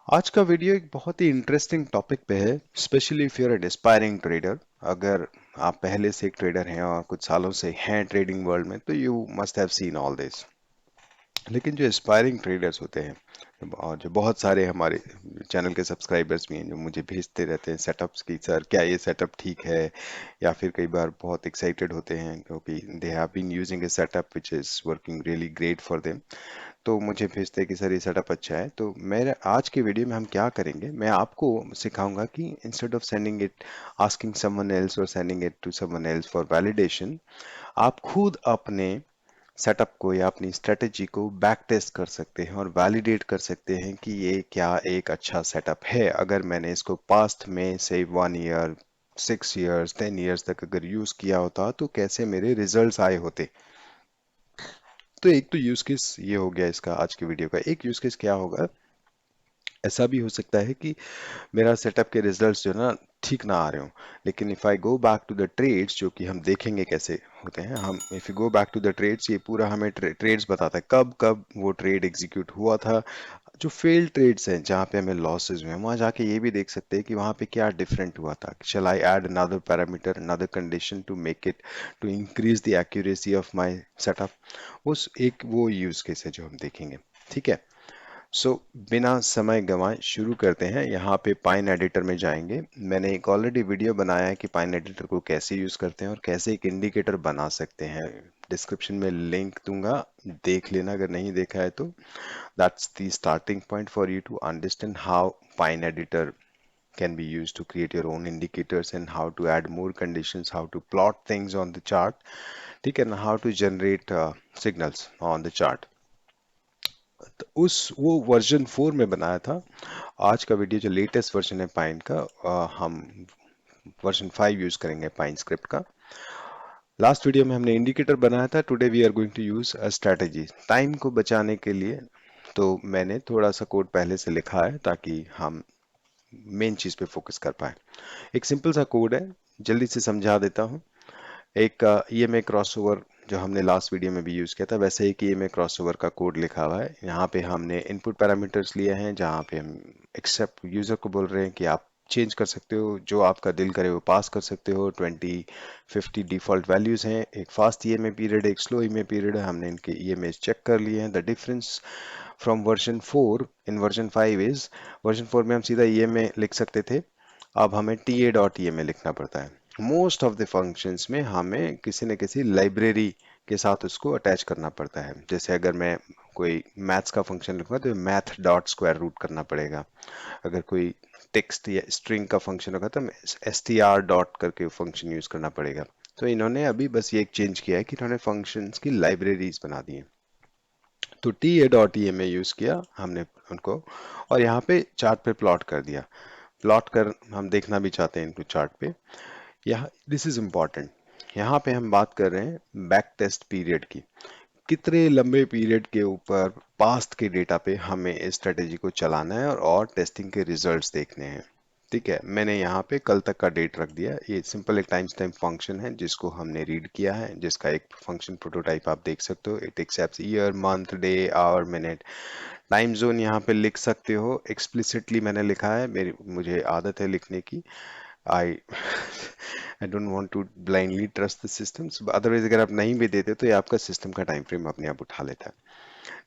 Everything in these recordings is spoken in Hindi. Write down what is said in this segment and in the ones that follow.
आज का वीडियो एक बहुत ही इंटरेस्टिंग टॉपिक पे है, specially if you're an aspiring trader. अगर आप पहले से एक ट्रेडर हैं और कुछ सालों से हैं ट्रेडिंग वर्ल्ड में, तो you must have seen all this. लेकिन जो एस्पायरिंग ट्रेडर्स होते हैं और जो बहुत सारे हमारे चैनल के सब्सक्राइबर्स भी हैं जो मुझे भेजते रहते हैं सेटअप्स की, सर क्या ये सेटअप ठीक है, या फिर कई बार बहुत एक्साइटेड होते हैं क्योंकि they have been using a setup which is working really great for them. तो मुझे भेजते हैं कि सर ये सेटअप अच्छा है। तो मेरे आज के वीडियो में हम क्या करेंगे, मैं आपको सिखाऊंगा कि instead of sending it asking someone else और sending it to someone else for validation, आप खुद अपने सेटअप को या अपनी स्ट्रेटेजी को बैक टेस्ट कर सकते हैं और वैलिडेट कर सकते हैं कि ये क्या एक अच्छा सेटअप है। अगर मैंने इसको पास्ट में से 1 ईयर, 6 ईयर्स, 10 ईयर्स तक अगर यूज किया होता तो कैसे मेरे रिजल्ट्स आए होते। तो एक तो यूज केस ये हो गया इसका। आज की वीडियो का एक यूज केस क्या होगा, ऐसा भी हो सकता है कि मेरा सेटअप के रिजल्ट्स जो है ना ठीक ना आ रहे हो, लेकिन if I go back to the trades, जो कि हम देखेंगे कैसे होते हैं, हम if you go back to the trades, ये पूरा हमें ट्रेड्स बताता है कब कब वो ट्रेड एग्जीक्यूट हुआ था। जो फेल्ड ट्रेड्स हैं जहाँ पे हमें लॉसेस हुए हैं, वहां जाके ये भी देख सकते हैं कि वहां पे क्या डिफरेंट हुआ था। Shall I add another parameter, another condition to make it, to increase the accuracy of my setup. उस एक वो यूज केस है जो हम देखेंगे। ठीक है। सो बिना समय गंवाए शुरू करते हैं। यहाँ पे पाइन एडिटर में जाएंगे। मैंने एक ऑलरेडी वीडियो बनाया है कि पाइन एडिटर को कैसे यूज करते हैं और कैसे एक इंडिकेटर बना सकते हैं। डिस्क्रिप्शन में लिंक दूंगा, देख लेना अगर नहीं देखा है तो। That's the starting point for you to understand how Pine editor can be used to create your own indicators and how to add more conditions, how to plot things on the chart, ठीक है ना, how to generate signals on the chart। तो उस वो वर्जन 4 में बनाया था। आज का वीडियो जो लेटेस्ट वर्जन है पाइन का, हम वर्जन 5 यूज करेंगे पाइन स्क्रिप्ट का। लास्ट वीडियो में हमने इंडिकेटर बनाया था, today we are going to use a strategy time को बचाने के लिए। तो मैंने थोड़ा सा कोड पहले से लिखा है ताकि हम मेन चीज पे फोकस कर पाए। एक सिंपल सा कोड है, जल्दी से समझा देता हूँ। एक ईएमए क्रॉसओवर जो हमने लास्ट वीडियो में भी यूज किया था, वैसे ही कि ईएमए क्रॉसओवर का कोड लिखा हुआ है। यहाँ पे हमने इनपुट पैरामीटर्स लिए हैं, जहाँ पे हम एक्सेप्ट यूजर को बोल रहे हैं कि आप चेंज कर सकते हो, जो आपका दिल करे वो पास कर सकते हो। 20 50 डिफॉल्ट वैल्यूज हैं। एक फास्ट ईएमए पीरियड, एक स्लो ईएमए पीरियड है। हमने इनके ईएमए चेक कर लिए हैं। The difference from version 4 in version 5 is, version 4 में हम सीधा ईएमए लिख सकते थे, अब हमें ta.ema लिखना पड़ता है। मोस्ट ऑफ द फंक्शंस में हमें किसी न किसी लाइब्रेरी के साथ उसको अटैच करना पड़ता है। जैसे अगर मैं कोई मैथ्स का फंक्शन लिखूंगा तो मैथ डॉट स्क्वायर रूट करना पड़ेगा। अगर कोई टेक्स्ट या स्ट्रिंग का फंक्शन होगा तो str डॉट करके फंक्शन यूज करना पड़ेगा। तो इन्होंने अभी बस ये एक चेंज किया है कि इन्होंने फंक्शंस की लाइब्रेरीज बना दी हैं। तो ta.ema यूज किया हमने उनको, और यहाँ पे चार्ट पे प्लॉट कर दिया। प्लॉट कर हम देखना भी चाहते हैं इनको चार्ट पे। यहाँ दिस इज इम्पॉर्टेंट, यहाँ पे हम बात कर रहे हैं बैक टेस्ट पीरियड की। कितने लंबे पीरियड के ऊपर पास्ट के डेटा पे हमें इस स्ट्रेटेजी को चलाना है और टेस्टिंग के रिजल्ट्स देखने हैं। ठीक है, मैंने यहाँ पे कल तक का डेट रख दिया। ये सिंपल एक टाइम स्टैम्प फंक्शन है जिसको हमने रीड किया है, जिसका एक फंक्शन प्रोटोटाइप आप देख सकते हो। It accepts year, month, day, hour, minute. Time zone यहाँ पे लिख सकते हो, एक्सप्लिसिटली मैंने लिखा है, मेरी मुझे आदत है लिखने की। I I don't want to blindly trust the systems, otherwise अगर आप नहीं भी देते तो ये आपका सिस्टम का टाइम फ्रेम अपने आप उठा लेता है।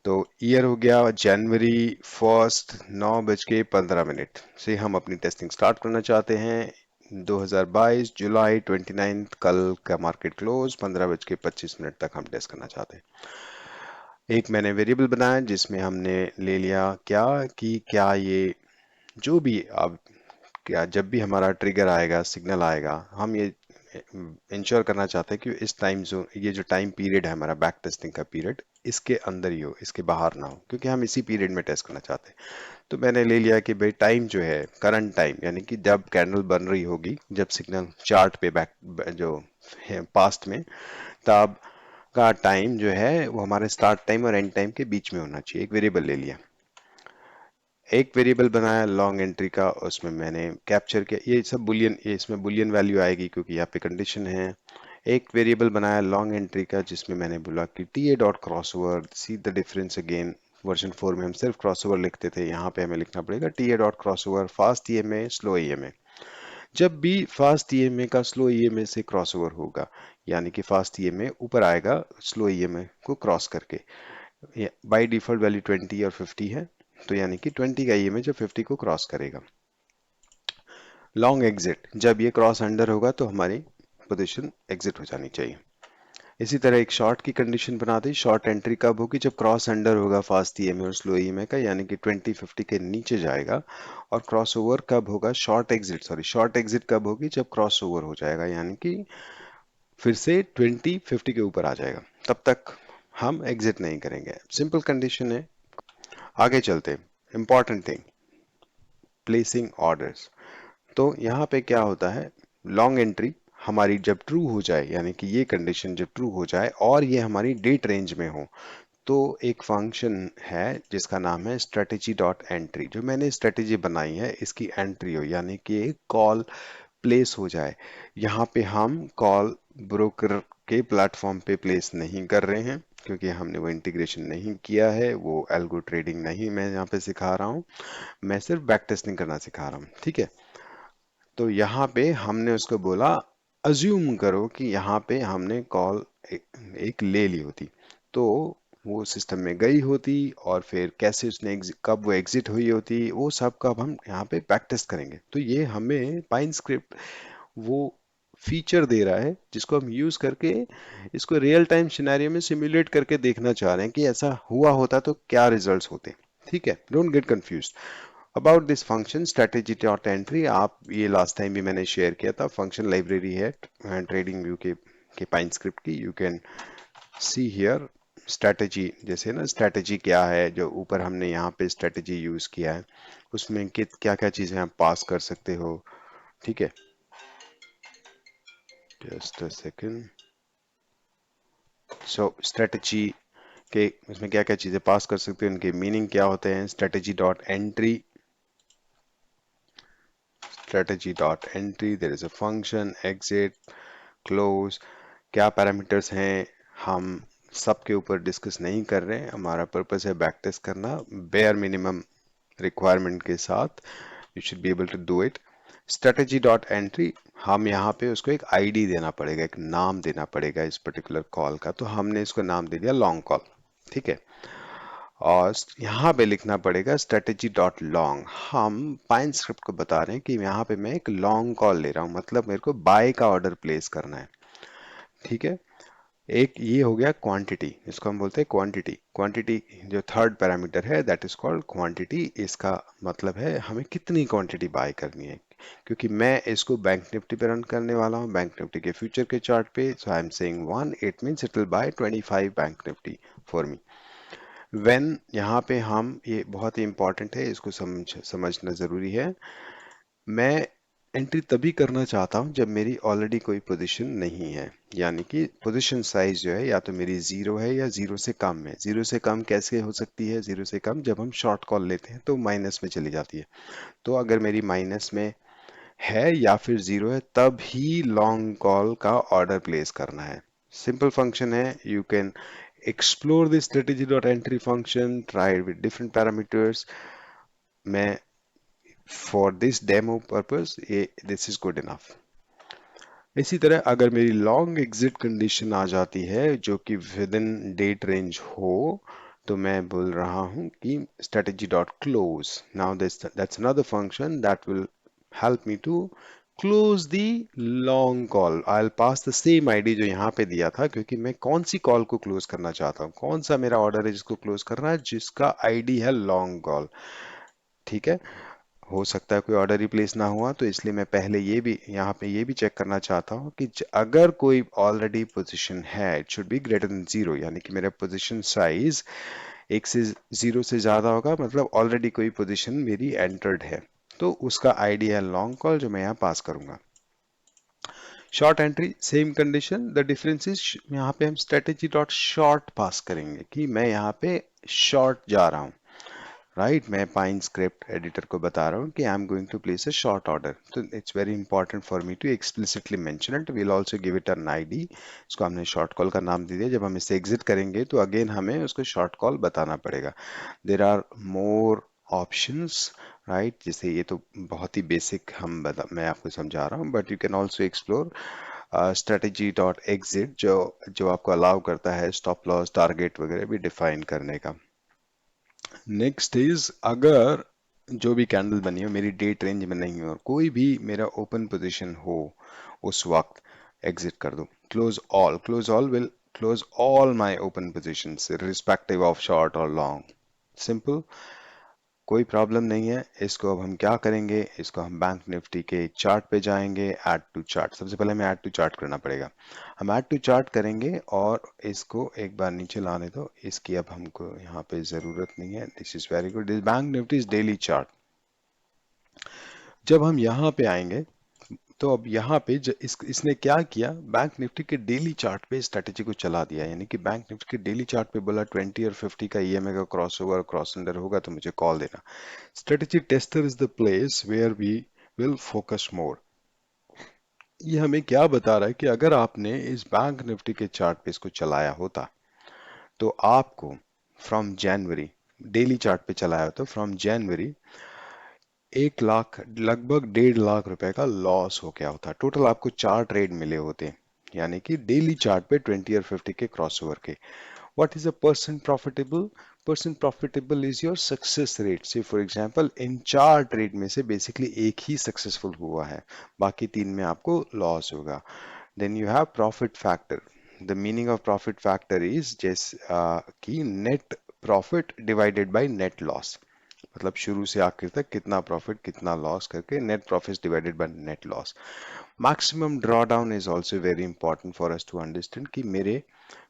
तो ईयर हो गया जनवरी 1, 9:15 से हम अपनी टेस्टिंग स्टार्ट करना चाहते हैं। 2022 जुलाई 29, कल का मार्केट क्लोज 15:25 तक हम टेस्ट करना चाहते हैं। एक मैंने वेरिएबल बनाया जिसमें हमने ले लिया क्या, कि क्या ये जो भी अब, क्या जब भी हमारा ट्रिगर आएगा, सिग्नल आएगा, हम ये इंश्योर करना चाहते हैं कि इस टाइम जोन, ये जो टाइम पीरियड है हमारा बैक टेस्टिंग का पीरियड, इसके अंदर ही हो, इसके बाहर ना हो, क्योंकि हम इसी पीरियड में टेस्ट करना चाहते हैं। तो मैंने ले लिया कि भाई टाइम जो है करंट टाइम, यानी कि जब कैंडल बन रही होगी, जब सिग्नल चार्ट पे बैक जो है पास्ट में, तब का टाइम जो है वो हमारे स्टार्ट टाइम और एंड टाइम के बीच में होना चाहिए। एक वेरिएबल ले लिया। एक वेरिएबल बनाया लॉन्ग एंट्री का, उसमें मैंने कैप्चर किया, ये सब बुलियन, ये इसमें बुलियन वैल्यू आएगी क्योंकि यहाँ पे कंडीशन है। एक वेरिएबल बनाया लॉन्ग एंट्री का जिसमें मैंने बोला कि T A dot cross over, see the difference again, version 4 में हम सिर्फ क्रॉसओवर लिखते थे, यहाँ पे हमें लिखना पड़ेगा TA dot crossover fast EMA slow EMA। जब भी फास्ट EMA का स्लो EMA से क्रॉसओवर होगा, यानी कि फास्ट EMA ऊपर आएगा स्लो EMA को क्रॉस करके, बाय डिफॉल्ट वैल्यू 20 और 50 है, तो यानी कि 20 का EMA जब 50 को क्रॉस करेगा। लॉन्ग एग्जिट, जब ये क्रॉस अंडर होगा तो हमारी पोजीशन एग्जिट हो जानी चाहिए। इसी तरह एक शॉर्ट की कंडीशन बना दी, शॉर्ट एंट्री कब होगी, जब क्रॉस अंडर होगा फास्ट EMA और स्लो EMA का, यानी कि 20-50 के नीचे जाएगा। और क्रॉस ओवर कब होगा, शॉर्ट एग्जिट कब होगी, जब क्रॉस ओवर हो जाएगा, यानी कि फिर से 20-50 के ऊपर आ जाएगा, तब तक हम एग्जिट नहीं करेंगे। सिंपल कंडीशन है। आगे चलते, इंपॉर्टेंट थिंग, प्लेसिंग ऑर्डर्स। तो यहाँ पे क्या होता है, लॉन्ग एंट्री हमारी जब ट्रू हो जाए, यानी कि ये कंडीशन जब ट्रू हो जाए और ये हमारी डेट रेंज में हो, तो एक फंक्शन है जिसका नाम है स्ट्रेटेजी डॉट एंट्री। जो मैंने स्ट्रेटेजी बनाई है इसकी एंट्री हो, यानी कि एक कॉल प्लेस हो जाए। यहाँ पे हम कॉल ब्रोकर के प्लेटफॉर्म पे प्लेस नहीं कर रहे हैं, क्योंकि हमने वो इंटीग्रेशन नहीं किया है, वो एल्गो ट्रेडिंग नहीं मैं यहाँ पे सिखा रहा हूँ, मैं सिर्फ बैक टेस्टिंग करना सिखा रहा हूँ, ठीक है। तो यहाँ पे हमने उसको बोला, अज्यूम करो कि यहाँ पे हमने कॉल एक ले ली होती, तो वो सिस्टम में गई होती, और फिर कैसे उसने कब वो एग्जिट हुई होती, वो सब का अब हम यहाँ पे बैक टेस्ट करेंगे। तो ये हमें पाइन स्क्रिप्ट वो फीचर दे रहा है जिसको हम यूज करके इसको रियल टाइम सिनेरियो में सिमुलेट करके देखना चाह रहे हैं कि ऐसा हुआ होता तो क्या रिजल्ट्स होते। ठीक है, don't get confuse about this function strategy dot entry. आप ये लास्ट टाइम भी मैंने शेयर किया था, फंक्शन लाइब्रेरी है ट्रेडिंग व्यू के पाइन स्क्रिप्ट की। You can see here strategy, जैसे ना स्ट्रेटेजी क्या है, जो ऊपर हमने यहाँ पे स्ट्रेटेजी यूज किया है, उसमें क्या क्या चीजें आप पास कर सकते हो। ठीक है, just a second. So strategy के उसमें क्या क्या चीजें पास कर सकते हैं, उनके मीनिंग क्या होते हैं। Strategy dot entry there is a function exit close, क्या पैरामीटर्स हैं हम सबके ऊपर डिस्कस नहीं कर रहे हैं, हमारा पर्पस है बैक टेस्ट करना बेयर मिनिमम रिक्वायरमेंट के साथ। You should be able to do it. Strategy dot entry, हम यहाँ पे उसको एक आईडी देना पड़ेगा, एक नाम देना पड़ेगा इस पर्टिकुलर कॉल का, तो हमने इसको नाम दे दिया लॉन्ग कॉल। ठीक है, और यहाँ पे लिखना पड़ेगा स्ट्रेटेजी डॉट लॉन्ग। हम पाइन स्क्रिप्ट को बता रहे हैं कि यहाँ पे मैं एक लॉन्ग कॉल ले रहा हूँ, मतलब मेरे को बाय का ऑर्डर प्लेस करना है। ठीक है, एक ये हो गया क्वांटिटी, इसको हम बोलते हैं क्वांटिटी। क्वांटिटी जो थर्ड पैरामीटर है दैट इज कॉल्ड क्वांटिटी। इसका मतलब है हमें कितनी क्वांटिटी बाय करनी है, क्योंकि मैं इसको बैंक निफ्टी पे रन करने वाला हूँ, बैंक निफ्टी के फ्यूचर के चार्ट पे। So I am saying 1, it means it will buy 25 bank Nifty for me. When, यहाँ पे हम, ये बहुत ही इंपॉर्टेंट है, इसको समझना जरूरी है। मैं एंट्री तभी करना चाहता हूं जब मेरी ऑलरेडी कोई पोजीशन नहीं है, यानी कि पोजीशन साइज जो है या तो मेरी जीरो है या जीरो से कम है। जीरो से कम कैसे हो सकती है, जीरो से कम जब हम शॉर्ट कॉल लेते हैं तो माइनस में चली जाती है। तो अगर मेरी माइनस में है या फिर जीरो है, तब ही लॉन्ग कॉल का ऑर्डर प्लेस करना है। सिंपल फंक्शन है, you can explore this strategy dot entry function, try with different parameters. मैं फॉर दिस डेमो पर्पस ये दिस इज गुड इनफ। इसी तरह अगर मेरी लॉन्ग एग्जिट कंडीशन आ जाती है जो कि विद इन डेट रेंज हो, तो मैं बोल रहा हूं कि strategy dot close. Now that's another function that will help me to close the long call. I will pass the same ID जो यहाँ पे दिया था, क्योंकि मैं कौन सी कॉल को क्लोज करना चाहता हूँ, कौन सा मेरा ऑर्डर है जिसको क्लोज करना है, जिसका आईडी है लॉन्ग कॉल। ठीक है, हो सकता है कोई ऑर्डर ही प्लेस ना हुआ, तो इसलिए मैं पहले ये भी यहाँ पे ये भी चेक करना चाहता हूँ कि अगर कोई ऑलरेडी पोजीशन है, it should be greater than zero, यानी कि मेरा पोजीशन साइज एक से जीरो से ज्यादा होगा, मतलब ऑलरेडी कोई पोजीशन मेरी एंटर्ड है, तो उसका आईडी है लॉन्ग कॉल जो मैं यहाँ पास करूंगा। Short entry same condition, the difference is यहाँ पे हम स्ट्रेटेजी डॉट शॉर्ट पास करेंगे कि मैं यहाँ पे शॉर्ट जा रहा हूँ। राइट, मैं पाइन स्क्रिप्ट एडिटर को बता रहा हूँ कि I am going to place a short order, तो it's very important for me to explicitly mention it. Will also give it an ID. इसको हमने शॉर्ट कॉल का नाम दे दिया। जब हम इससे एग्जिट करेंगे तो अगेन हमें उसको शॉर्ट कॉल बताना पड़ेगा। There are more options, right, जैसे ये तो बहुत ही बेसिक मैं आपको समझा रहा हूँ, but you can also explore strategy dot exit, जो जो आपको अलाउ करता है स्टॉप लॉस टारगेट वगैरह भी डिफाइन करने का। नेक्स्ट इज, अगर जो भी कैंडल बनी हो मेरी डेट रेंज में नहीं हो और कोई भी मेरा ओपन पोजीशन हो, उस वक्त एग्जिट कर दो। Close all will close all my open positions respective of short और लॉन्ग। सिंपल, कोई प्रॉब्लम नहीं है। इसको अब हम क्या करेंगे, इसको हम बैंक निफ्टी के चार्ट पे जाएंगे, ऐड टू चार्ट। सबसे पहले हमें ऐड टू चार्ट करना पड़ेगा। हम ऐड टू चार्ट करेंगे और इसको एक बार नीचे लाने दो। इसकी अब हमको यहाँ पे ज़रूरत नहीं है। This is very good, this bank Nifty is daily chart. जब हम यहाँ पे आएंगे तो अब यहाँ पे इसने क्या किया, बैंक निफ्टी के डेली चार्ट पे स्ट्रेटेजी को चला दिया। यानी कि बैंक निफ्टी के डेली चार्ट पे बोला 20 और 50 का ईएमए का क्रॉस ओवर क्रॉस अंडर होगा तो मुझे कॉल देना। Strategy tester is the place where we will focus more. ये हमें क्या बता रहा है कि अगर आपने इस बैंक निफ्टी के चार्ट पे इसको चलाया होता तो आपको फ्रॉम जनवरी, डेली चार्ट पे चलाया होता, फ्रॉम जनवरी 1 लाख, लगभग 1.5 लाख रुपए का लॉस हो गया होता। टोटल आपको 4 ट्रेड मिले होते, यानी कि डेली चार्ट पे 20 और 50 के क्रॉसओवर के। What is a person profitable? Person profitable is your success rate. Say for example, in 4 trade में से बेसिकली एक ही सक्सेसफुल हुआ है, बाकी 3 में आपको लॉस होगा। Then you have profit factor. The meaning of profit factor is कि net profit divided by net loss. मतलब शुरू से आखिर तक कितना प्रॉफिट कितना लॉस करके net profit divided by net loss. Maximum draw down is also very important for us to understand कि मेरे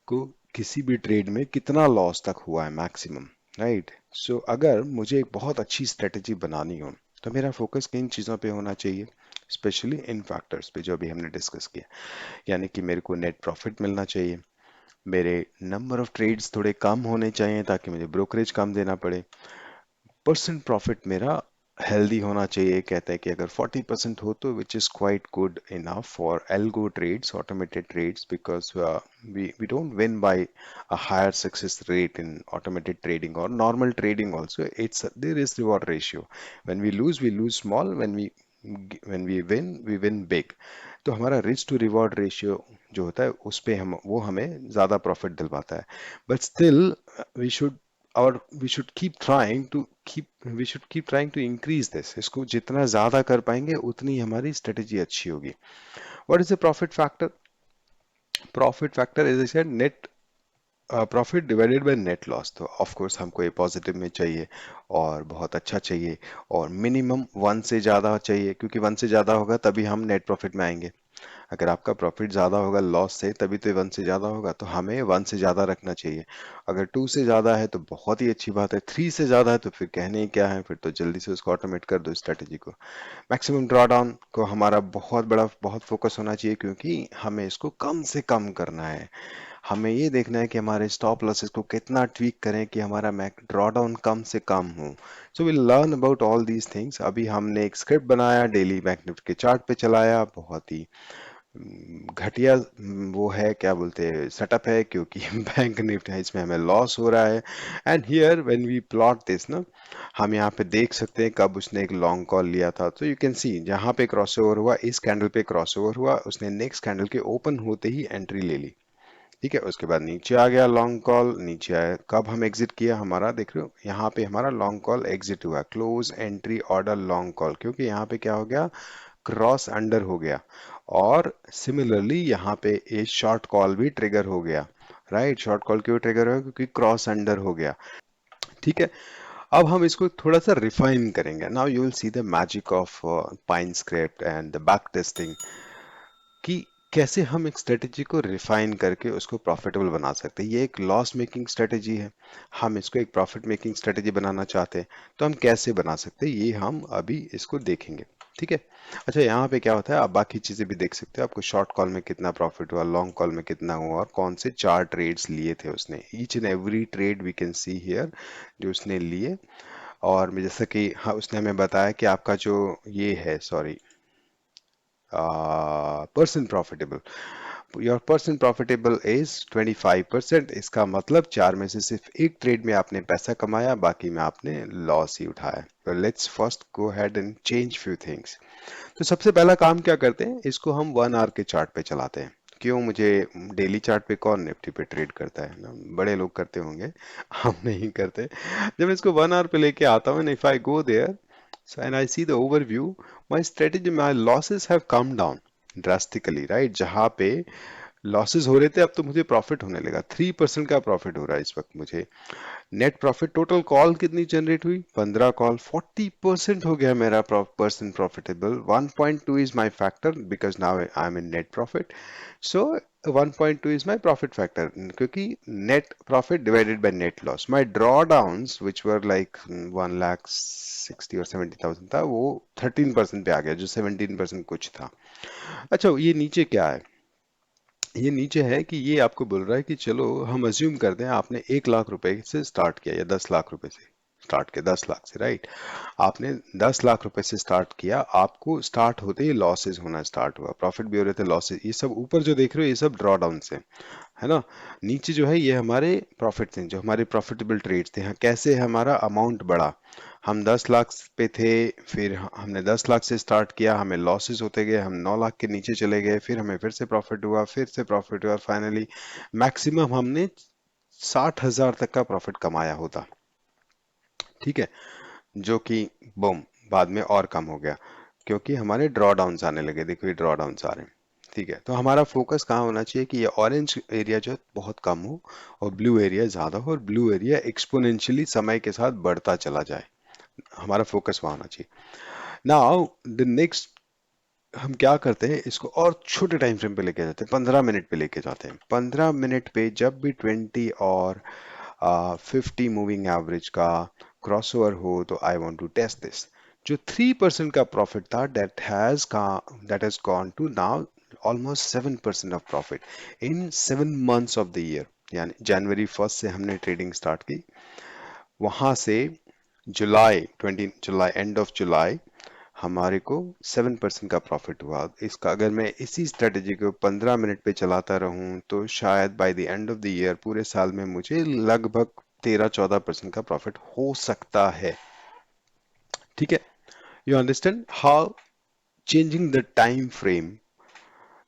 को किसी भी ट्रेड में कितना लॉस तक हुआ है मैक्सिमम, राइट। सो अगर मुझे एक बहुत अच्छी स्ट्रेटेजी बनानी हो तो मेरा फोकस किन चीज़ों पे होना चाहिए, स्पेशली इन फैक्टर्स पे जो अभी हमने डिस्कस किया। यानी कि मेरे को नेट प्रॉफिट मिलना चाहिए, मेरे नंबर ऑफ ट्रेड्स थोड़े कम होने चाहिए ताकि मुझे ब्रोकरेज कम देना पड़े, परसेंट प्रॉफिट मेरा हेल्दी होना चाहिए। कहते हैं कि अगर 40% हो तो which is quite good enough for algo trades, automated trades, because we don't win by a higher success rate in automated trading or normal trading also. There is reward ratio. When we lose small. When we win big. तो हमारा रिस्क टू रिवॉर्ड रेशियो जो होता है उस पे वो हमें ज़्यादा प्रॉफिट दिलवाता है। बट स्टिल वी शुड और we should keep trying to increase this. इसको जितना ज़्यादा कर पाएंगे उतनी हमारी स्ट्रेटेजी अच्छी होगी। What is the profit factor? Profit factor is said net profit divided by net loss. तो ऑफ कोर्स हमको ये पॉजिटिव में चाहिए और बहुत अच्छा चाहिए और मिनिमम 1 से ज़्यादा चाहिए, क्योंकि 1 से ज़्यादा होगा तभी हम नेट प्रॉफिट में आएंगे। अगर आपका प्रॉफिट ज़्यादा होगा लॉस से तभी तो 1 से ज़्यादा होगा, तो हमें 1 से ज़्यादा रखना चाहिए। अगर 2 से ज़्यादा है तो बहुत ही अच्छी बात है, 3 से ज़्यादा है तो फिर कहने ही क्या है, फिर तो जल्दी से उसको ऑटोमेट कर दो स्ट्रेटेजी को। मैक्सिमम ड्रॉडाउन को हमारा बहुत फोकस होना चाहिए, क्योंकि हमें इसको कम से कम करना है। हमें ये देखना है कि हमारे स्टॉप लॉसेस को कितना ट्वीक करें कि हमारा मैक ड्रॉडाउन कम से कम हो। So will learn about all these things. अभी हमने एक स्क्रिप्ट बनाया, डेली बैंक निफ्टी के चार्ट पे चलाया, बहुत ही घटिया वो है, क्या बोलते हैं, सेटअप है, क्योंकि बैंक निफ्टी है इसमें हमें लॉस हो रहा है। And here when we plot this ना, हम यहाँ पे देख सकते हैं कब उसने एक लॉन्ग कॉल लिया था। तो यू कैन सी जहाँ पे क्रॉसओवर हुआ, इस कैंडल पे क्रॉसओवर हुआ, उसने नेक्स्ट कैंडल के ओपन होते ही एंट्री ले ली। ठीक है, उसके बाद नीचे आ गया लॉन्ग कॉल, नीचे आया, कब हम एग्जिट किया, हमारा देख रहे हो यहाँ पे हमारा लॉन्ग कॉल एग्जिट हुआ, close entry order long call, क्योंकि यहाँ पे क्या हो गया, क्रॉस अंडर हो गया। और सिमिलरली यहाँ पे एक शॉर्ट कॉल भी ट्रिगर हो गया। राइट, शॉर्ट कॉल क्यों ट्रिगर हुआ, क्योंकि क्रॉस अंडर हो गया। ठीक है, अब हम इसको थोड़ा सा रिफाइन करेंगे। Now you will see the magic of pine script and the back testing, कि कैसे हम एक स्ट्रेटेजी को रिफाइन करके उसको प्रॉफिटेबल बना सकते हैं। ये एक लॉस मेकिंग स्ट्रेटेजी है, हम इसको एक प्रॉफिट मेकिंग स्ट्रेटेजी बनाना चाहते हैं, तो हम कैसे बना सकते हैं ये हम अभी इसको देखेंगे। ठीक है, अच्छा यहाँ पे क्या होता है, आप बाकी चीज़ें भी देख सकते हो, आपको शॉर्ट कॉल में कितना प्रॉफिट हुआ, लॉन्ग कॉल में कितना हुआ और कौन से 4 ट्रेड्स लिए थे उसने। Each and every trade we can see here जो उसने लिए। और मैं जैसा कि हाँ उसने हमें बताया कि आपका जो ये है sorry person profitable, your person profitable is 25%। इसका मतलब चार में से सिर्फ एक ट्रेड में आपने पैसा कमाया, बाकी में आपने लॉस ही उठाया। तो let's first go head and change few things. तो सबसे पहला काम क्या करते हैं, इसको हम 1 आवर के चार्ट पे चलाते हैं। क्यों, मुझे डेली चार्ट पे कौन निफ्टी पे ट्रेड करता है ना, बड़े लोग करते होंगे, हम नहीं करते। जब इसको 1 आवर पे लेके आता हूँ, if I go there and I see the overview, my strategy, my losses have come down drastically, right? जहाँ पे लॉसेस हो रहे थे, अब तो मुझे प्रॉफिट होने लगा। 3% का प्रॉफिट हो रहा है इस वक्त मुझे। नेट प्रॉफिट, टोटल कॉल कितनी जनरेट हुई, 15 कॉल, 40% हो गया मेरा percent profitable. 1.2 is my factor because now I am in net profit. So 1.2 is my profit factor, क्योंकि net profit divided by net loss. My drawdowns which were like 1,60,000 और 70,000 था, वो 13% पे आ गया, जो 17% कुछ था। अच्छा, ये नीचे क्या है, ये नीचे है कि ये आपको बोल रहा है कि चलो हम अज्यूम करते हैं आपने 1 लाख रुपए से स्टार्ट किया या 10 लाख रुपए से स्टार्ट किया, 10 लाख से, राइट। आपने 10 लाख रुपए से स्टार्ट किया, आपको स्टार्ट होते ही लॉसेस होना स्टार्ट हुआ, प्रॉफिट भी हो रहे थे, लॉसेस, ये सब ऊपर जो देख रहे हो ये सब ड्रॉ डाउन से है ना। नीचे जो है ये हमारे प्रॉफिट थे, जो हमारे प्रॉफिटेबल ट्रेड्स थे। हाँ, कैसे हमारा अमाउंट बढ़ा, हम 10 लाख पे थे, फिर हमने 10 लाख से स्टार्ट किया, हमें लॉसेस होते गए, हम 9 लाख के नीचे चले गए, फिर हमें फिर से प्रॉफिट हुआ, फिर से प्रॉफिट हुआ, और फाइनली मैक्सिमम हमने 60,000 तक का प्रॉफिट कमाया होता। ठीक है, जो कि बूम, बाद में और कम हो गया, क्योंकि हमारे ड्रॉ डाउन्स आने लगे। देखो ये ड्रॉ डाउन्स आ रहे हैं। ठीक है, तो हमारा फोकस कहाँ होना चाहिए कि ये ऑरेंज एरिया जो है बहुत कम हो और ब्लू एरिया ज्यादा हो, और ब्लू एरिया एक्सपोनेंशियली समय के साथ बढ़ता चला जाए। हमारा फोकस वहाँ होना चाहिए। नाउ द नेक्स्ट, हम क्या करते हैं, इसको और छोटे टाइम फ्रेम पे लेके जाते हैं, 15 मिनट पे लेके जाते हैं। 15 मिनट पे जब भी 20 और 50 मूविंग एवरेज का क्रॉसओवर हो, तो I want to test this. जो 3% का प्रॉफिट था, that has gone to now almost 7% of profit in 7 months of the year. यानी जनवरी 1 से हमने ट्रेडिंग स्टार्ट की, वहां से जुलाई एंड ऑफ जुलाई हमारे को 7% का प्रॉफिट हुआ। इसका अगर मैं इसी स्ट्रेटेजी को 15 मिनट पे चलाता रहूं, तो शायद by the end of the year पूरे साल में मुझे लगभग 13-14% का प्रॉफिट हो सकता है। ठीक है, you understand how changing the time frame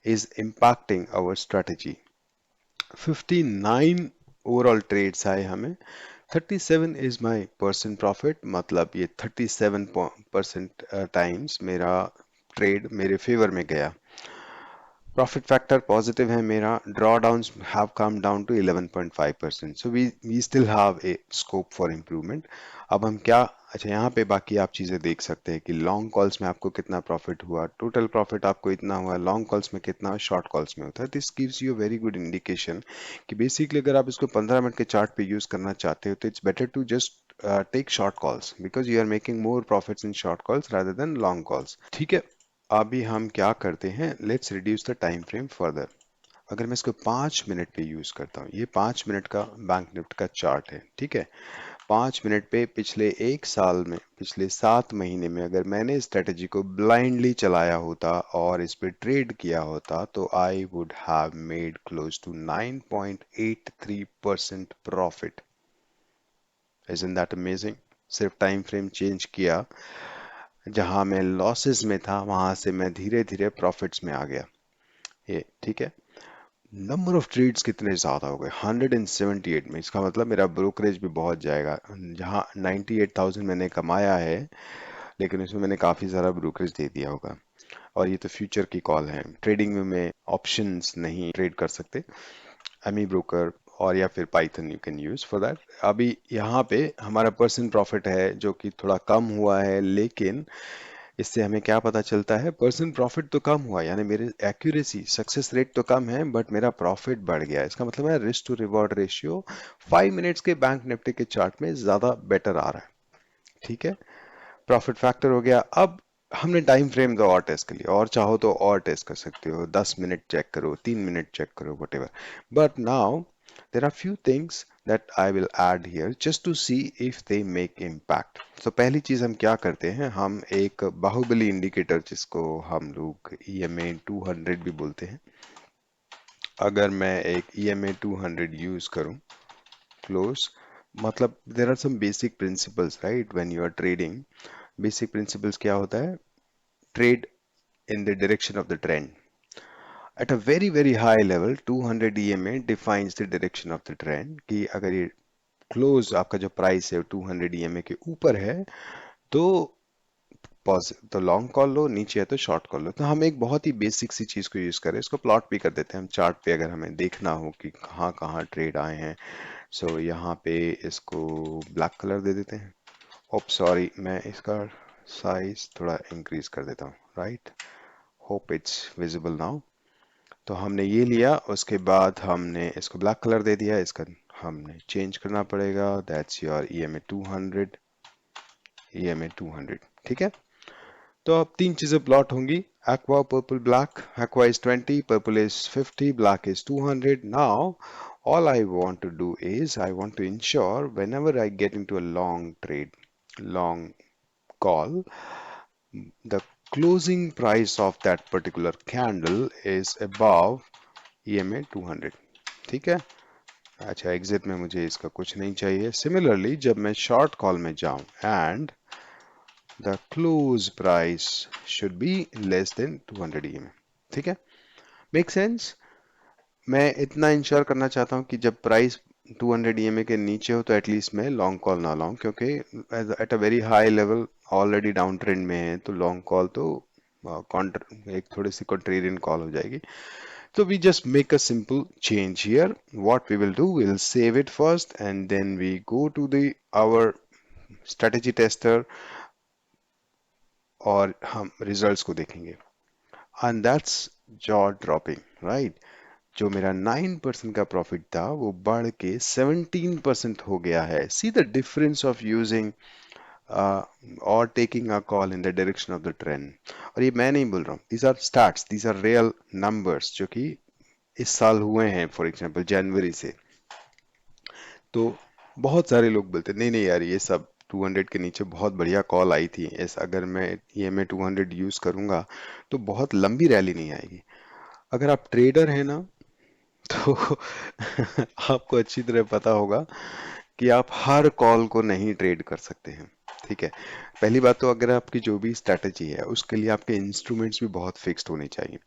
is impacting our strategy. 59 overall trades आए हमें, 37 इज माई पर्सन प्रॉफिट, मतलब ये 37% टाइम्स मेरा ट्रेड मेरे फेवर में गया। प्रॉफिट फैक्टर पॉजिटिव है मेरा, draw downs have come down to 11.5%, so we still have a scope for improvement. अब हम क्या, अच्छा यहाँ पे बाकी आप चीज़ें देख सकते हैं कि लॉन्ग कॉल्स में आपको कितना प्रॉफिट हुआ, टोटल प्रॉफिट आपको इतना हुआ, लॉन्ग कॉल्स में कितना, शॉर्ट कॉल्स में होता है। This gives you a very good indication कि बेसिकली अगर आप इसको 15 मिनट के चार्ट पे यूज करना चाहते हो, तो it's better to just take short calls because you are making more profits in short calls rather than long calls. ठीक है, अभी हम क्या करते हैं, let's reduce the time frame further. अगर मैं इसको 5 मिनट पे यूज करता हूँ, ये 5 मिनट का बैंक निफ्टी का चार्ट है। ठीक है, 5 मिनट पे पिछले एक साल में, पिछले 7 महीने में अगर मैंने स्ट्रेटेजी को ब्लाइंडली चलाया होता और इस पे ट्रेड किया होता, तो I would have made close to 9.83% profit. Isn't that amazing. सिर्फ टाइम फ्रेम चेंज किया, जहां मैं लॉसेस में था वहां से मैं धीरे धीरे प्रॉफिट्स में आ गया। ये ठीक है। नंबर ऑफ ट्रेड्स कितने ज्यादा हो गए, 178 में, इसका मतलब मेरा ब्रोकरेज भी बहुत जाएगा। जहां 98,000 मैंने कमाया है, लेकिन उसमें मैंने काफी सारा ब्रोकरेज दे दिया होगा। और ये तो फ्यूचर की कॉल है, ट्रेडिंग में मैं ऑप्शंस नहीं ट्रेड कर सकते, एमी ब्रोकर और या फिर Python you can use for that. अभी यहाँ पे हमारा पर्सन प्रॉफिट है जो कि थोड़ा कम हुआ है, लेकिन इससे हमें क्या पता चलता है, पर्सन प्रॉफिट तो कम हुआ, यानी मेरे एक्यूरेसी सक्सेस रेट तो कम है, बट मेरा प्रॉफिट बढ़ गया। इसका मतलब है risk to reward ratio 5 minutes के बैंक निफ्टी के चार्ट में ज्यादा बेटर आ रहा है। ठीक है, प्रॉफिट फैक्टर हो गया। अब हमने टाइम फ्रेम दो और टेस्ट कर लिया, और चाहो तो और टेस्ट कर सकते हो, 10 मिनट चेक करो, 3 मिनट चेक करो, whatever. But now there are few things that I will add here just to see if they make impact. तो पहली चीज हम क्या करते हैं, हम एक बाहुबली इंडिकेटर जिसको हम लोग EMA 200 भी बोलते हैं, अगर मैं एक EMA 200 यूज करूं क्लोज, मतलब there are some basic principles right when you are trading. Basic principles क्या होता है, trade in the direction of the trend. At a very very high level 200 EMA defines the direction of the trend कि अगर ये क्लोज आपका जो प्राइस है 200 EMA के ऊपर है तो पॉज तो लॉन्ग कॉल लो, नीचे है तो शॉर्ट कॉल लो. तो हम एक बहुत ही बेसिक सी चीज को यूज करें, इसको प्लॉट भी कर देते हैं हम चार्ट पे, अगर हमें देखना हो कि कहाँ कहाँ ट्रेड आए हैं. सो यहाँ पे इसको ब्लैक कलर दे देते हैं. ओप सॉरी, मैं इसका साइज थोड़ा इंक्रीज कर देता हूँ, right. Hope it's visible now. तो हमने ये लिया, उसके बाद हमने इसको ब्लैक कलर दे दिया, इसका हमने चेंज करना पड़ेगा. That's your EMA 200, EMA 200. ठीक है. तो अब तीन चीजें प्लॉट होंगी, aqua purple black. Aqua is 20, purple is 50, black is 200. Now all I want to do is I want to ensure whenever I get into a long trade, long call, the closing price of that particular candle is above EMA 200. ठीक है. अच्छा, एग्जिट में मुझे इसका कुछ नहीं चाहिए. सिमिलरली जब मैं शॉर्ट कॉल में जाऊं and the close price should be less than 200 EMA. ठीक है, मेक सेंस. मैं इतना इंश्योर करना चाहता हूं कि जब प्राइस 200 EMA के नीचे हो तो एटलीस्ट मैं लॉन्ग कॉल ना लाऊं, क्योंकि at a very high level already down trend में है, तो लॉन्ग कॉल तो कॉन्ट्र एक थोड़ी सी कॉन्ट्रेरियन कॉल हो जाएगी. So we just make a simple change here. What we will do, we'll save it first and then we go to the our strategy tester और हम results को देखेंगे. And that's jaw dropping, right? जो मेरा 9% का प्रॉफिट था वो बढ़ के 17% हो गया है. See the difference of using or taking a call in the direction of the trend. और ये मैं नहीं बोल रहा हूँ, these are stats, these are real numbers जो कि इस साल हुए हैं. फॉर एग्जांपल जनवरी से. तो बहुत सारे लोग बोलते नहीं नहीं यार, ये सब 200 के नीचे बहुत बढ़िया कॉल आई थी, ऐसा अगर मैं EMA 200 यूज करूंगा तो बहुत लंबी रैली नहीं आएगी. अगर आप ट्रेडर हैं ना तो आपको अच्छी तरह पता होगा कि आप हर कॉल को नहीं ट्रेड कर सकते हैं. ठीक है. पहली बात तो अगर आपकी जो भी स्ट्रैटेजी है उसके लिए आपके इंस्ट्रूमेंट्स भी बहुत फिक्स्ड होने चाहिए.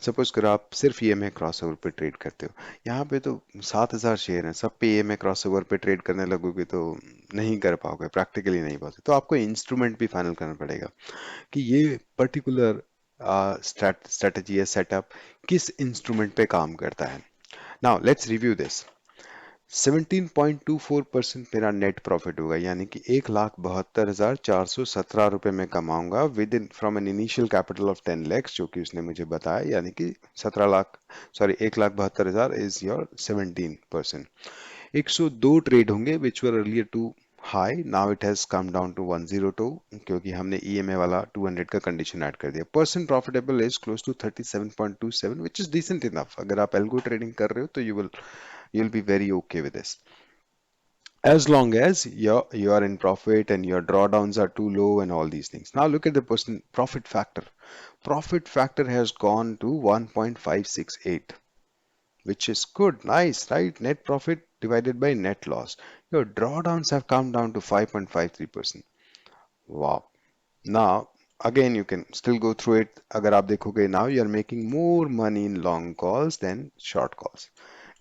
सपोज करो आप सिर्फ EMA क्रॉसओवर पे ट्रेड करते हो, यहाँ पे तो 7,000 शेयर हैं, सब पे EMA क्रॉसओवर पे ट्रेड करने लगोगे तो नहीं कर पाओगे, प्रैक्टिकली नहीं पाओगे. तो आपको इंस्ट्रूमेंट भी फाइनल करना पड़ेगा कि ये पर्टिकुलर स्ट्रैटेजी या सेटअप किस इंस्ट्रूमेंट पे काम करता है. Now let's review this. 17.24% मेरा नेट प्रॉफिट होगा, यानी कि 1,72,417 रुपए में कमाऊंगा within from an initial capital of 10 lakhs, जो कि उसने मुझे बताया, यानी कि 17 lakh, sorry 1,72,000 is your 17%. 102 trade होंगे which were earlier too high, now it has come down to 102 क्योंकि हमने EMA वाला 200 का कंडीशन ऐड कर दिया. Percent profitable is close to 37.27 which is decent enough. अगर आप एल्गो ट्रेडिंग कर रहे हो तो you'll be very okay with this, as long as you are in profit and your drawdowns are too low and all these things. Now look at the person profit factor. Profit factor has gone to 1.568, which is good, nice, right? Net profit divided by net loss. Your drawdowns have come down to 5.53%. Wow. Now again you can still go through it. अगर आप देखोगे, now you are making more money in long calls than short calls.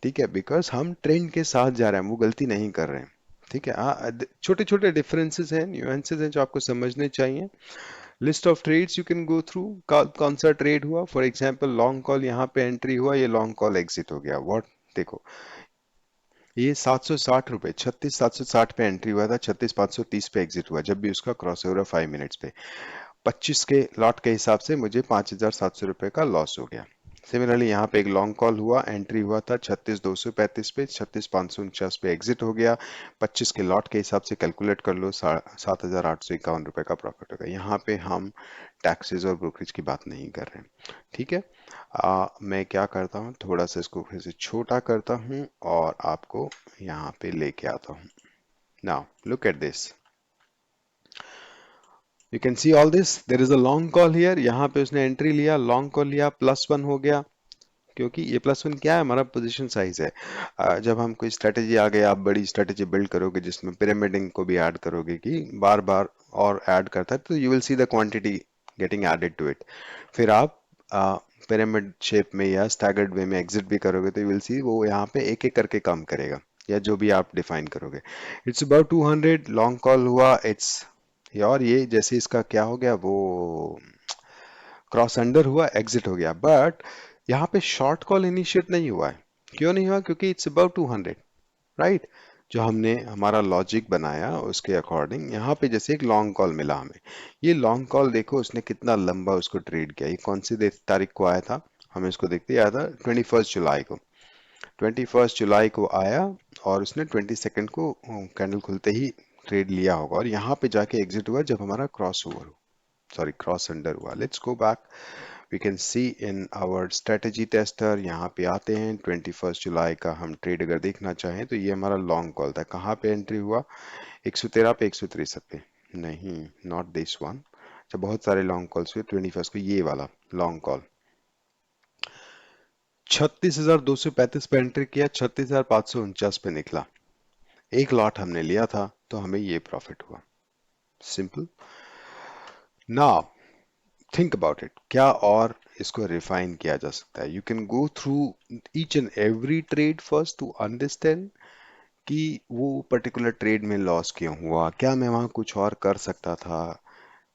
ठीक है, बिकॉज हम ट्रेंड के साथ जा रहे हैं, वो गलती नहीं कर रहे हैं. ठीक है. हाँ, छोटे छोटे डिफरेंसेस हैं, न्यूएंसेस हैं जो आपको समझने चाहिए. List of trades you can go through. कौन सा ट्रेड हुआ, फॉर एग्जांपल लॉन्ग कॉल यहाँ पे एंट्री हुआ, ये लॉन्ग कॉल एग्जिट हो गया. व्हाट, देखो ये 760 रुपए, 36,760 पे एंट्री हुआ था, 36,530 पे एग्जिट हुआ, जब भी उसका क्रॉस ओवर 5 मिनट्स पे 25 के लॉट के हिसाब से मुझे 5,700 रुपए का लॉस हो गया. सिमिलरली यहाँ पे एक लॉन्ग कॉल हुआ, एंट्री हुआ था 36,235 पे, 36,549 पे एग्जिट हो गया। 25 के लॉट के हिसाब से कैलकुलेट कर लो, 7,851 रुपए का प्रॉफिट होगा। यहाँ पे हम टैक्सेस और ब्रोकरेज की बात नहीं कर रहे हैं, ठीक है। मैं क्या करता हूँ, थोड़ा सा इसको फिर से छोटा करता हूँ और आपको यहाँ पे लेके आता हूँ। Now look at this, you can see all this, there is a long call here. यहाँ पे उसने एंट्री लिया, लॉन्ग कॉल लिया, +1 हो गया, क्योंकि ये +1 क्या है, हमारा पोजीशन साइज है। जब हम कोई स्ट्रेटेजी आगे, आप बड़ी स्ट्रेटेजी बिल्ड करोगे जिसमें पिरामिडिंग को भी ऐड करोगे कि बार बार और ऐड करता है, तो you will see the quantity getting added to it. फिर आप पिरामिड शेप में या स्टैगर्ड वे में एग्जिट भी करोगे तो यू विल सी वो यहाँ पे एक एक करके काम करेगा, या जो भी आप डिफाइन करोगे। इट्स अबाउट 200, लॉन्ग कॉल हुआ, इट्स, और ये जैसे इसका क्या हो गया, वो क्रॉस अंडर हुआ, एग्जिट हो गया। बट यहाँ पे शॉर्ट कॉल इनिशिएट नहीं हुआ है। क्यों नहीं हुआ? क्योंकि इट्स अबाउट 200, राइट। जो हमने हमारा लॉजिक बनाया उसके अकॉर्डिंग यहाँ पे जैसे एक लॉन्ग कॉल मिला हमें। ये लॉन्ग कॉल देखो उसने कितना लंबा उसको ट्रेड किया। ये कौन सी तारीख को आया था, हमें इसको देखते आया था 21 जुलाई को। 21 जुलाई को आया और उसने 22 को कैंडल खुलते ही ट्रेड लिया होगा, और यहाँ पे जाके एग्जिट हुआ जब हमारा cross over, sorry cross under हुआ। Let's go back, we can see in our strategy tester, यहाँ पे आते हैं 21 जुलाई का हम ट्रेड अगर देखना चाहें तो ये हमारा लॉन्ग कॉल था। कहाँ पे एंट्री हुआ, 113 पे, 163 पे, नहीं, नॉट दिस वन। जब बहुत सारे लॉन्ग कॉल्स हुए 21 को, ये वाला लॉन्ग कॉल 36,235 पे एंट्री किया, 36,549 पे निकला। एक लॉट हमने लिया था तो हमें ये प्रॉफिट हुआ, simple. Now think about it, क्या और इसको रिफाइन किया जा सकता है। You can go through each and every trade first to understand कि वो पर्टिकुलर ट्रेड में लॉस क्यों हुआ, क्या मैं वहां कुछ और कर सकता था,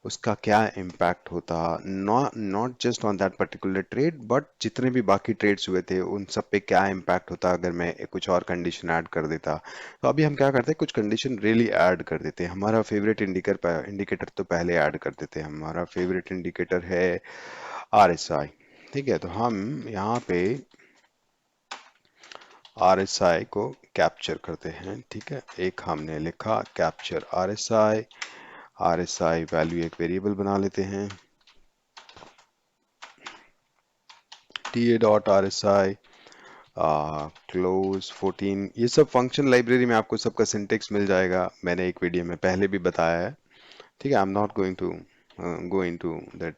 उसका क्या इम्पैक्ट होता, not just on that particular trade but जितने भी बाकी ट्रेड्स हुए थे उन सब पे क्या इम्पैक्ट होता अगर मैं कुछ और कंडीशन ऐड कर देता। तो अभी हम क्या करते हैं, कुछ कंडीशन रियली ऐड कर देते हैं। हमारा फेवरेट इंडिकेटर तो पहले ऐड कर देते हैं। हमारा फेवरेट इंडिकेटर है RSI, ठीक है। तो हम यहाँ पे RSI को कैप्चर करते हैं, ठीक है। एक हमने लिखा कैप्चर RSI, RSI वैल्यू एक वेरिएबल बना लेते हैं, ta.rsi क्लोज 14। ये सब फंक्शन लाइब्रेरी में आपको सबका सिंटेक्स मिल जाएगा, मैंने एक वीडियो में पहले भी बताया है, ठीक है। I am not going to go into that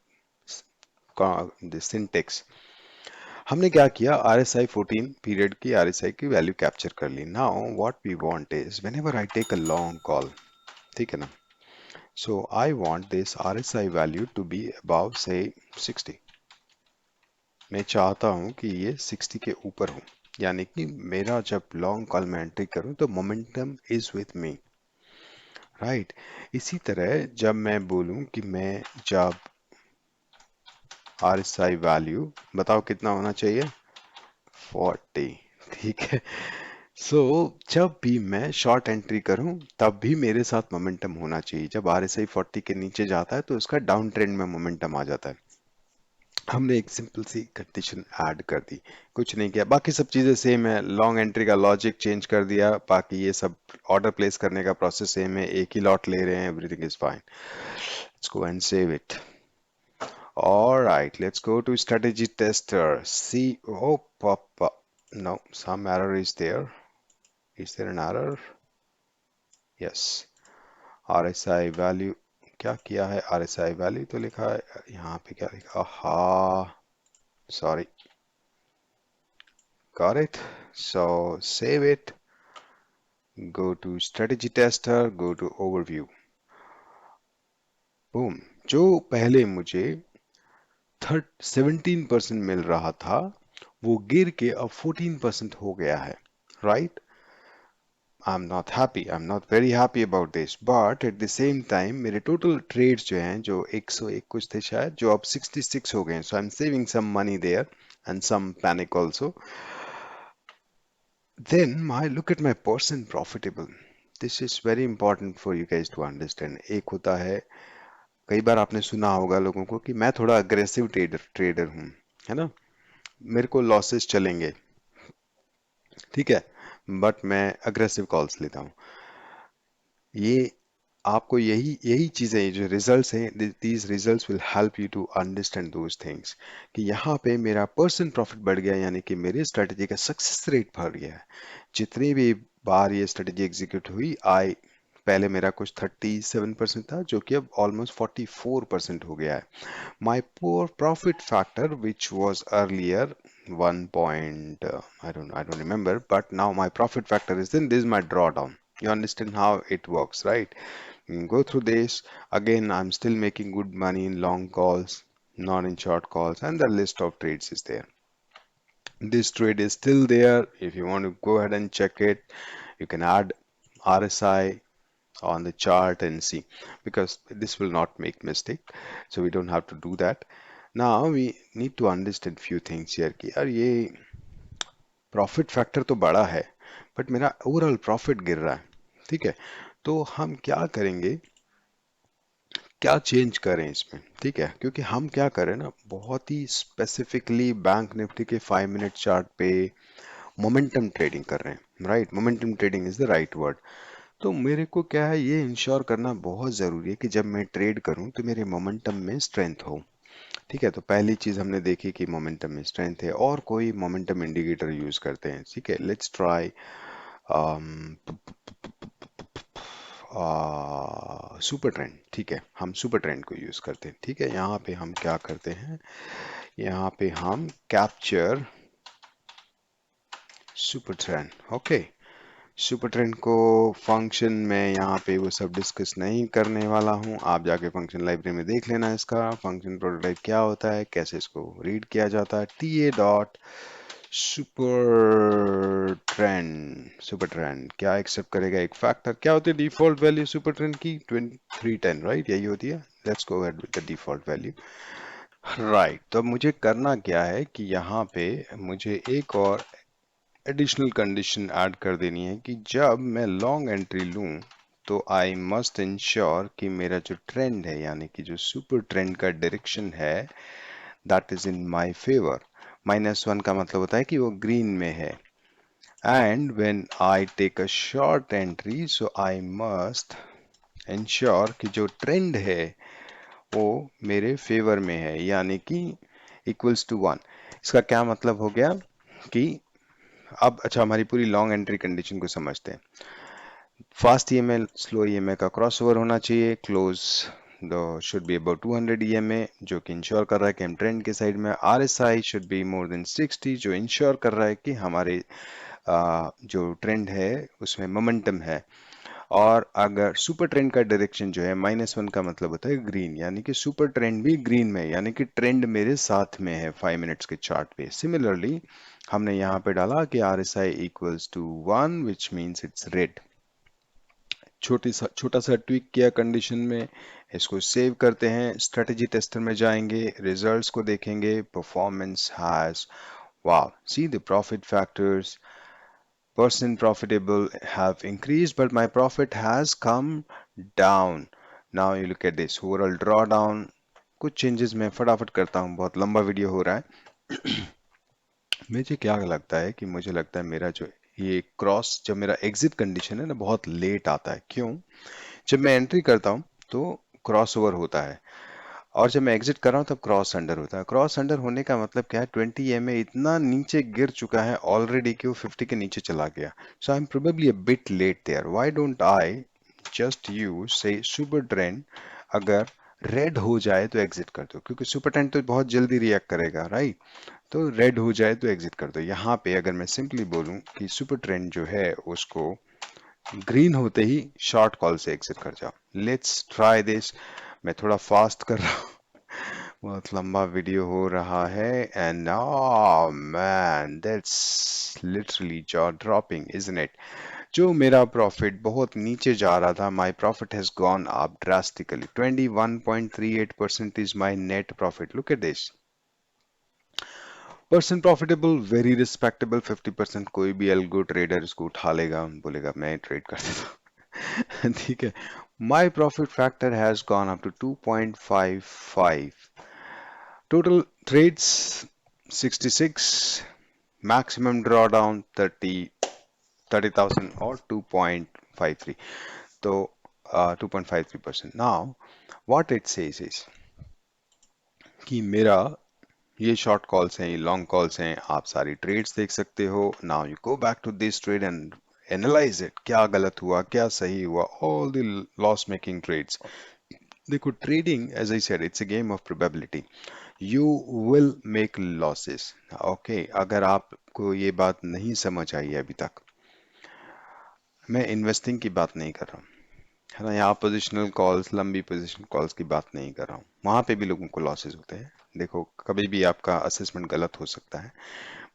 the syntax. हमने क्या किया, RSI 14 पीरियड की RSI की वैल्यू कैप्चर कर ली। Now what we want is whenever I take a long call, ठीक है ना, so I want this RSI value to be above से 60। मैं चाहता हूं कि ये 60 के ऊपर हो, यानी कि मेरा जब लॉन्ग कॉल में एंट्री करूं तो momentum is with me, right. इसी तरह जब मैं बोलूं कि मैं जब RSI वैल्यू बताओ कितना होना चाहिए, 40, ठीक है। सो जब भी मैं शॉर्ट एंट्री करूं तब भी मेरे साथ मोमेंटम होना चाहिए। जब RSI 40 के नीचे जाता है तो उसका डाउन ट्रेंड में मोमेंटम आ जाता है। हमने एक सिंपल सी कंडीशन ऐड कर दी, कुछ नहीं किया, बाकी सब चीज़ें सेम है। लॉन्ग एंट्री का लॉजिक चेंज कर दिया, बाकी ये सब ऑर्डर प्लेस करने का प्रोसेस सेम है, एक ही लॉट ले रहे हैं, everything is fine. Let's go and save it. Alright, let's go to strategy tester. See, oh, pop, pop. No, some error is there. Is there an error? Yes. RSI value, क्या किया है, RSI value तो लिखा है, यहाँ पे क्या लिखा, aha, sorry, got it. So save it, go to strategy tester, go to overview. Boom. जो पहले मुझे 17% मिल रहा था वो गिर के अब 14% हो गया है, right. I'm not happy, I'm not very happy about this, but at the same time मेरे total trades जो हैं, जो 101 कुछ थे शायद, जो अब 66 हो गए हैं, so I'm saving some money there and some panic also. Then my look at my percent profitable. This is very important for you guys to understand. एक होता है, कई बार आपने सुना होगा लोगों को कि मैं थोड़ा अग्रेसिव ट्रेडर ट्रेडर हूँ, है ना, मेरे को लॉसेस चलेंगे, ठीक है, बट मैं अग्रेसिव कॉल्स लेता हूँ। ये आपको यही यही चीजें, ये जो रिजल्ट्स हैं, these results will help you to understand those things, कि यहाँ पे मेरा परसेंट प्रॉफिट बढ़ गया, यानी कि मेरी स्ट्रेटेजी का सक्सेस रेट बढ़ गया है। जितनी भी बार ये स्ट्रेटेजी एग्जीक्यूट हुई, आई पहले मेरा कुछ 37% था, जो कि अब ऑलमोस्ट 44% हो गया है। My poor profit factor, which was earlier 1 point, I don't remember, but now my profit factor is then this is my drawdown. You understand how it works, right? Go through this. Again, I'm still making good money in long calls, not in short calls, and the list of trades is there. This trade is still there. If you want to go ahead and check it, you can add RSI on the chart and see, because this will not make mistake, so we don't have to do that. Now we need to understand few things here कि यार ये प्रॉफिट फैक्टर तो बड़ा है, बट मेरा ओवरऑल प्रॉफिट गिर रहा है, ठीक है। तो हम क्या करेंगे, क्या चेंज करें इसमें, ठीक है, क्योंकि हम क्या करें ना, बहुत ही स्पेसिफिकली बैंक निफ्टी के 5 मिनट चार्ट पे मोमेंटम ट्रेडिंग कर रहे हैं, right? Momentum trading is the right word. तो मेरे को क्या है, ये इंश्योर करना बहुत ज़रूरी है कि जब मैं ट्रेड करूं तो मेरे मोमेंटम में स्ट्रेंथ हो, ठीक है। तो पहली चीज़ हमने देखी कि मोमेंटम में स्ट्रेंथ है, और कोई मोमेंटम इंडिकेटर यूज़ करते हैं, ठीक है। लेट्स ट्राई सुपर ट्रेंड, ठीक है, हम सुपर ट्रेंड को यूज़ करते हैं, ठीक है। यहाँ पे हम क्या करते हैं, यहाँ पे हम capture super trend, okay. Super trend को फंक्शन में यहाँ पे वो सब डिस्कस नहीं करने वाला हूँ, आप जाके फंक्शन लाइब्रेरी में देख लेना इसका फंक्शन प्रोटोटाइप क्या होता है, कैसे इसको रीड किया जाता है। T A dot super trend, super trend क्या एक्सेप्ट करेगा, एक फैक्टर क्या होती है डिफॉल्ट वैल्यू सुपर ट्रेंड की 2310, राइट, यही होती है। Let's go ahead with the default value, right. तो मुझे करना क्या है कि यहाँ पे मुझे एक और एडिशनल कंडीशन ऐड कर देनी है कि जब मैं लॉन्ग एंट्री लूं तो आई मस्ट इंश्योर कि मेरा जो ट्रेंड है, यानी कि जो सुपर ट्रेंड का डायरेक्शन है, that is in my favour. -1 का मतलब होता है कि वो ग्रीन में है, and when I take a short entry so I must ensure कि जो ट्रेंड है वो मेरे फेवर में है, यानी कि इक्वल्स टू 1। इसका क्या मतलब हो गया कि अब अच्छा, हमारी पूरी लॉन्ग एंट्री कंडीशन को समझते हैं। फास्ट ईएमए स्लो ईएमए का क्रॉसओवर होना चाहिए, close the should be about 200 EMA, जो कि इंश्योर कर रहा है कि हम ट्रेंड के साइड में। RSI should be more than 60, जो इंश्योर कर रहा है कि हमारे जो ट्रेंड है उसमें मोमेंटम है। और अगर सुपर ट्रेंड का डायरेक्शन जो है -1 का मतलब होता है ग्रीन, यानी कि सुपर ट्रेंड भी ग्रीन में है, यानी कि ट्रेंड मेरे साथ में है 5 मिनट्स के चार्ट पे। सिमिलरली हमने यहाँ पे डाला कि R S I equals to 1 which means it's red. छोटा सा ट्विक किया कंडीशन में, इसको सेव करते हैं, स्ट्रेटेजी टेस्टर में जाएंगे, रिजल्ट्स को देखेंगे, performance has, wow, see the profit factors, percent profitable have increased, but my profit has come down. Now you look at this overall drawdown. कुछ चेंजेस मैं फटाफट करता हूँ, बहुत लंबा वीडियो हो रहा है। मुझे क्या लगता है कि मुझे लगता है मेरा जो ये क्रॉस, जब मेरा एग्जिट कंडीशन है ना, बहुत लेट आता है। क्यों? जब मैं एंट्री करता हूँ तो क्रॉस ओवर होता है, और जब मैं एग्जिट कर रहा हूँ तब क्रॉस अंडर होता है। क्रॉस अंडर होने का मतलब क्या है, 20 EMA इतना नीचे गिर चुका है ऑलरेडी कि वो 50 के नीचे चला गया। So I am probably a bit late there. Why don't I just use say super trend, अगर रेड हो जाए तो एग्जिट कर दो, क्योंकि सुपर ट्रेंड तो बहुत जल्दी रिएक्ट करेगा, राइट? तो रेड हो जाए तो एग्जिट कर दो। यहाँ पे अगर मैं सिंपली बोलूँ कि सुपर ट्रेंड जो है उसको ग्रीन होते ही शॉर्ट कॉल से एग्जिट कर जाओ। Let's try this. मैं थोड़ा फास्ट कर रहा हूँ, बहुत लंबा वीडियो हो रहा है, and man that's literally jaw dropping isn't it. जो मेरा प्रॉफिट बहुत नीचे जा रहा था, my profit has gone up drastically, 21.38% is my net profit. Look at this, person profitable, very respectable. 50% कोई भी एल्गो ट्रेडर इसको उठा लेगा, बोलेगा मैं ट्रेड कर देता हूँ। ठीक है, my profit factor has gone up to 2.55, total trades 66, maximum drawdown 30,000 or 2.53. So 2.53%. Now what it says is कि मेरा ये शॉर्ट कॉल्स हैं, ये लॉन्ग कॉल्स हैं, आप सारी ट्रेड्स देख सकते हो. Now you go back to this trade and analyse it, क्या गलत हुआ, क्या सही हुआ, all the loss making trades. देखो, trading as I said it's a game of probability. You will make losses. Okay, अगर आपको ये बात नहीं समझ आई है अभी तक, मैं इन्वेस्टिंग की बात नहीं कर रहा हूँ, है ना. यहाँ पोजिशनल कॉल्स, लंबी पोजिशन कॉल्स की बात नहीं कर रहा हूँ. वहां पे भी लोगों को लॉसेस होते हैं. देखो, कभी भी आपका असेसमेंट गलत हो सकता है.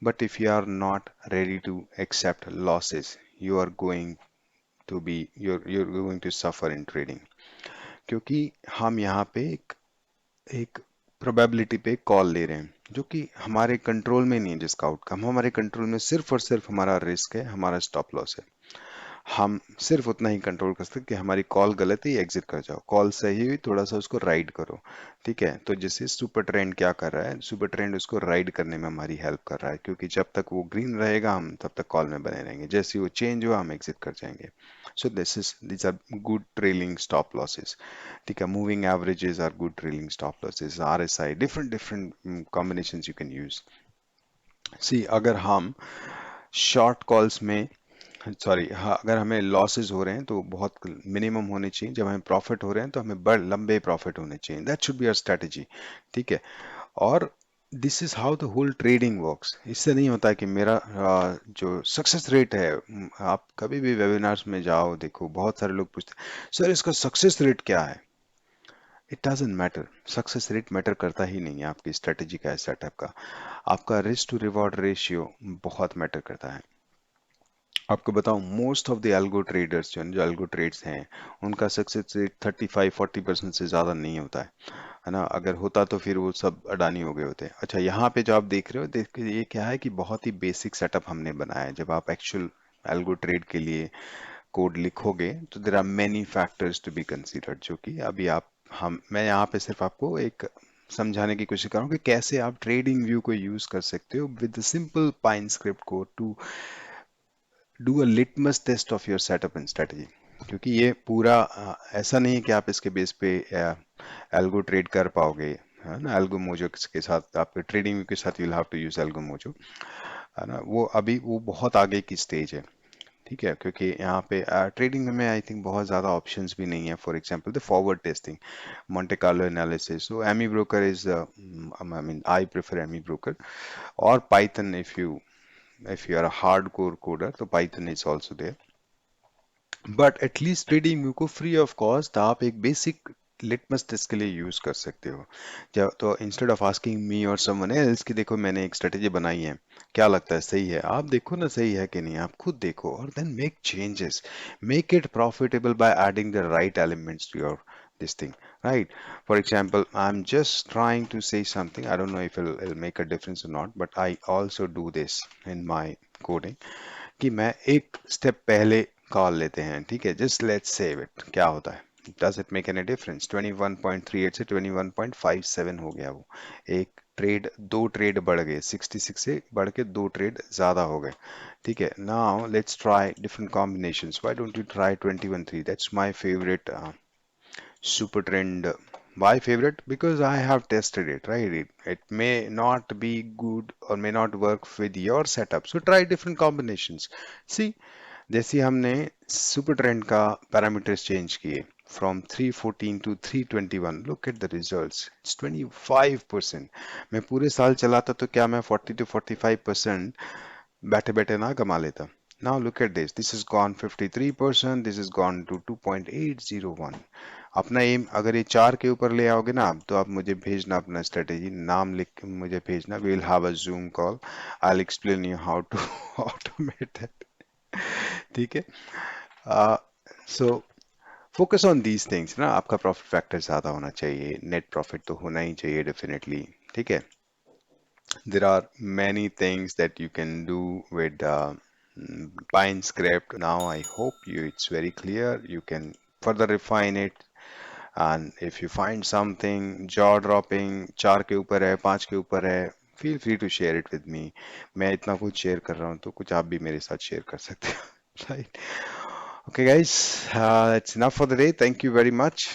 But if you are not ready to accept losses, you are going to be you're going to suffer in trading. क्योंकि हम यहाँ पे एक प्रोबेबिलिटी पे कॉल ले रहे हैं जो कि हमारे कंट्रोल में नहीं है. जिसका आउटकम हमारे कंट्रोल में सिर्फ और सिर्फ हमारा रिस्क है, हमारा स्टॉप लॉस है. हम सिर्फ उतना ही कंट्रोल कर सकते कि हमारी कॉल गलत है, एग्जिट कर जाओ. कॉल सही हुई, थोड़ा सा उसको राइड करो. ठीक है. तो जैसे सुपर ट्रेंड क्या कर रहा है, सुपर ट्रेंड उसको राइड करने में हमारी हेल्प कर रहा है, क्योंकि जब तक वो ग्रीन रहेगा हम तब तक कॉल में बने रहेंगे. जैसे ही वो चेंज हुआ हम एग्जिट कर जाएंगे. So this are good trailing stop losses. ठीक है. Moving averages are good trailing stop losses. RSI, different different combinations you can use. See, अगर हम शॉर्ट कॉल्स में, सॉरी, हाँ, अगर हमें लॉसेस हो रहे हैं तो बहुत मिनिमम होने चाहिए. जब हमें प्रॉफिट हो रहे हैं तो हमें बड़ लंबे प्रॉफिट होने चाहिए. That should be our strategy. ठीक है. और this is how the whole trading works. इससे नहीं होता है कि मेरा जो सक्सेस रेट है, आप कभी भी वेबिनार्स में जाओ, देखो बहुत सारे लोग पूछते हैं सर इसका सक्सेस रेट क्या है. It doesn't matter. Success rate matter करता ही नहीं है आपकी स्ट्रेटजी का, सेटअप का. आपका रिस्क टू रिवॉर्ड रेशियो बहुत मैटर करता है. आपको बताऊं, most of the algo traders, जो एल्गो ट्रेड्स हैं, उनका सक्सेस रेट 35-40% से ज़्यादा नहीं होता है ना. अगर होता तो फिर वो सब अडानी हो गए होते. अच्छा, यहाँ पे जो आप देख रहे हो, देखिए ये क्या है कि बहुत ही बेसिक सेटअप हमने बनाया है. जब आप एक्चुअल एल्गो ट्रेड के लिए कोड लिखोगे तो there are many factors to be considered, जो कि अभी मैं यहाँ पे सिर्फ आपको एक समझाने की कोशिश कर रहा हूँ कि कैसे आप ट्रेडिंग व्यू को यूज कर सकते हो विद सिंपल पाइन स्क्रिप्ट को to do a litmus test of your setup and strategy. क्योंकि ये पूरा ऐसा नहीं है कि आप इसके बेस पे एल्गो ट्रेड कर पाओगे, है ना. एल्गो मोजो के साथ, आपके ट्रेडिंग के साथ, you will have to use Algo Mojo, है ना. वो अभी वो बहुत आगे की स्टेज है. ठीक है. क्योंकि यहाँ पे ट्रेडिंग में आई थिंक बहुत ज़्यादा ऑप्शंस भी नहीं है. For example the forward testing, Monte Carlo analysis. So Amibroker is, I mean I prefer Amibroker, और Python. if you are a hardcore coder, तो Python is also there. But at least trading view को फ्री ऑफ कॉस्ट आप एक बेसिक लिटमस टेस्ट के लिए यूज कर सकते हो. जब तो इंस्टेड ऑफ आस्किंग मी और समवन एल्स कि देखो मैंने एक स्ट्रेटेजी बनाई है, क्या लगता है सही है, आप देखो ना सही है कि नहीं, आप खुद देखो और then make changes. Make it profitable by adding the right elements to your this thing, right? For example, I'm just trying to say something. I don't know if it'll make a difference or not, but I also do this in my coding, कि मैं एक स्टेप पहले कॉल लेते हैं. ठीक है. Just let's save it. क्या होता है, does it make any difference. 21.38 से 21.57 हो गया वो. एक ट्रेड, दो ट्रेड बढ़ गए, 66 से बढ़ के दो ट्रेड ज्यादा हो गए. ठीक है. Now let's try different combinations. Why don't you try 21.3. That's my favourite super trend. Why favorite? Because I have tested it, right? It may not be good or may not work with your setup. So try different combinations. See, जैसे हमने सुपर ट्रेंड का पैरामीटर्स चेंज किए from 314 to 321, look at the results. It's 25%. मैं पूरे साल चलाता तो क्या मैं 40 to 45% बैठे बैठे ना कमा लेता. Now look at this is gone 53%, this is gone to 2.801. अपना एम अगर ये 4 के ऊपर ले आओगे ना आप, तो आप मुझे भेजना अपना स्ट्रेटेजी, नाम लिख के मुझे भेजना. We will have a Zoom call, I will explain you how to automate that. ठीक है. So focus on these things ना. आपका प्रॉफिट फैक्टर ज्यादा होना चाहिए, नेट प्रॉफिट तो होना ही चाहिए डेफिनेटली. ठीक है. there are many things that you can do with Pine script. Now I hope you it's very clear. You can further refine it. And if you find something jaw dropping, 4 के ऊपर है, 5 के ऊपर है, feel free to share it with me. मैं इतना कुछ शेयर कर रहा हूँ तो कुछ आप भी मेरे साथ शेयर कर सकते हो। Right. Okay guys, it's enough for the day, thank you very much.